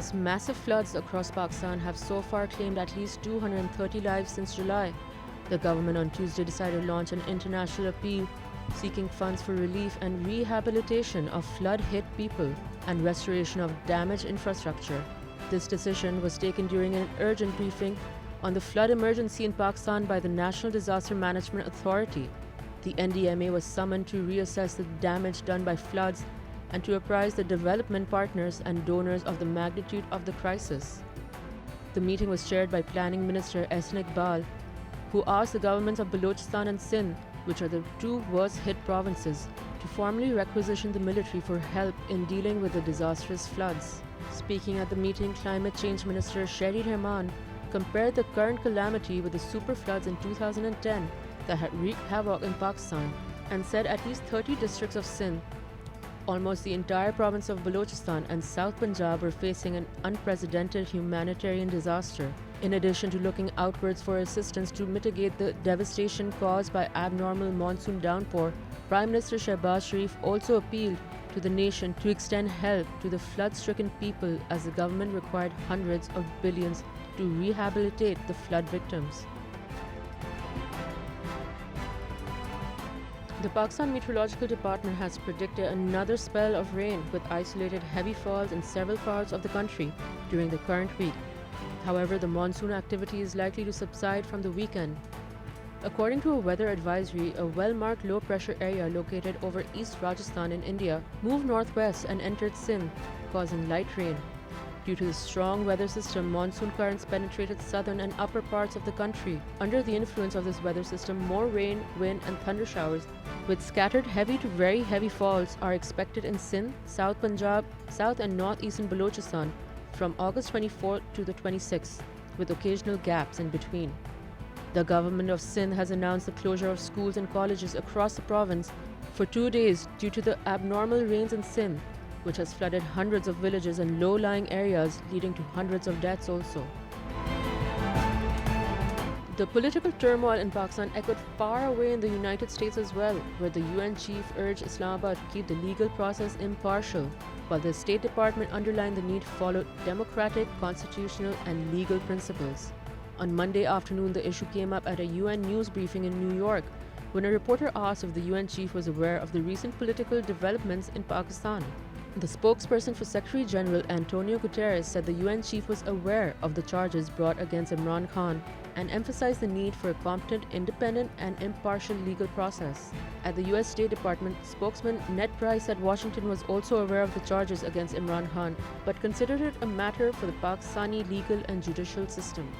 India's massive floods across Pakistan have so far claimed at least 230 lives since July. The government on Tuesday decided to launch an international appeal seeking funds for relief and rehabilitation of flood-hit people and restoration of damaged infrastructure. This decision was taken during an urgent briefing on the flood emergency in Pakistan by the National Disaster Management Authority. The NDMA was summoned to reassess the damage done by floods and to apprise the development partners and donors of the magnitude of the crisis. The meeting was chaired by Planning Minister Ehsan Iqbal, who asked the governments of Balochistan and Sindh, which are the two worst hit provinces, to formally requisition the military for help in dealing with the disastrous floods. Speaking at the meeting, Climate Change Minister Sherry Rahman compared the current calamity with the super floods in 2010 that had wreaked havoc in Pakistan and said at least 30 districts of Sindh, almost the entire province of Balochistan and South Punjab were facing an unprecedented humanitarian disaster. In addition to looking outwards for assistance to mitigate the devastation caused by abnormal monsoon downpour, Prime Minister Shehbaz Sharif also appealed to the nation to extend help to the flood-stricken people as the government required hundreds of billions to rehabilitate the flood victims. The Pakistan Meteorological Department has predicted another spell of rain with isolated heavy falls in several parts of the country during the current week. However, the monsoon activity is likely to subside from the weekend. According to a weather advisory, a well-marked low-pressure area located over East Rajasthan in India moved northwest and entered Sindh, causing light rain. Due to the strong weather system, monsoon currents penetrated southern and upper parts of the country. Under the influence of this weather system, more rain, wind and thunder showers with scattered heavy to very heavy falls are expected in Sindh, South Punjab, South and Northeastern Balochistan from August 24th to the 26th, with occasional gaps in between. The government of Sindh has announced the closure of schools and colleges across the province for 2 days due to the abnormal rains in Sindh, which has flooded hundreds of villages and low-lying areas, leading to hundreds of deaths also. The political turmoil in Pakistan echoed far away in the United States as well, where the UN chief urged Islamabad to keep the legal process impartial, while the State Department underlined the need to follow democratic, constitutional and legal principles. On Monday afternoon, the issue came up at a UN news briefing in New York, when a reporter asked if the UN chief was aware of the recent political developments in Pakistan. The spokesperson for Secretary General Antonio Guterres said the UN chief was aware of the charges brought against Imran Khan and emphasized the need for a competent, independent and impartial legal process. At the US State Department, spokesman Ned Price said Washington was also aware of the charges against Imran Khan, but considered it a matter for the Pakistani legal and judicial system.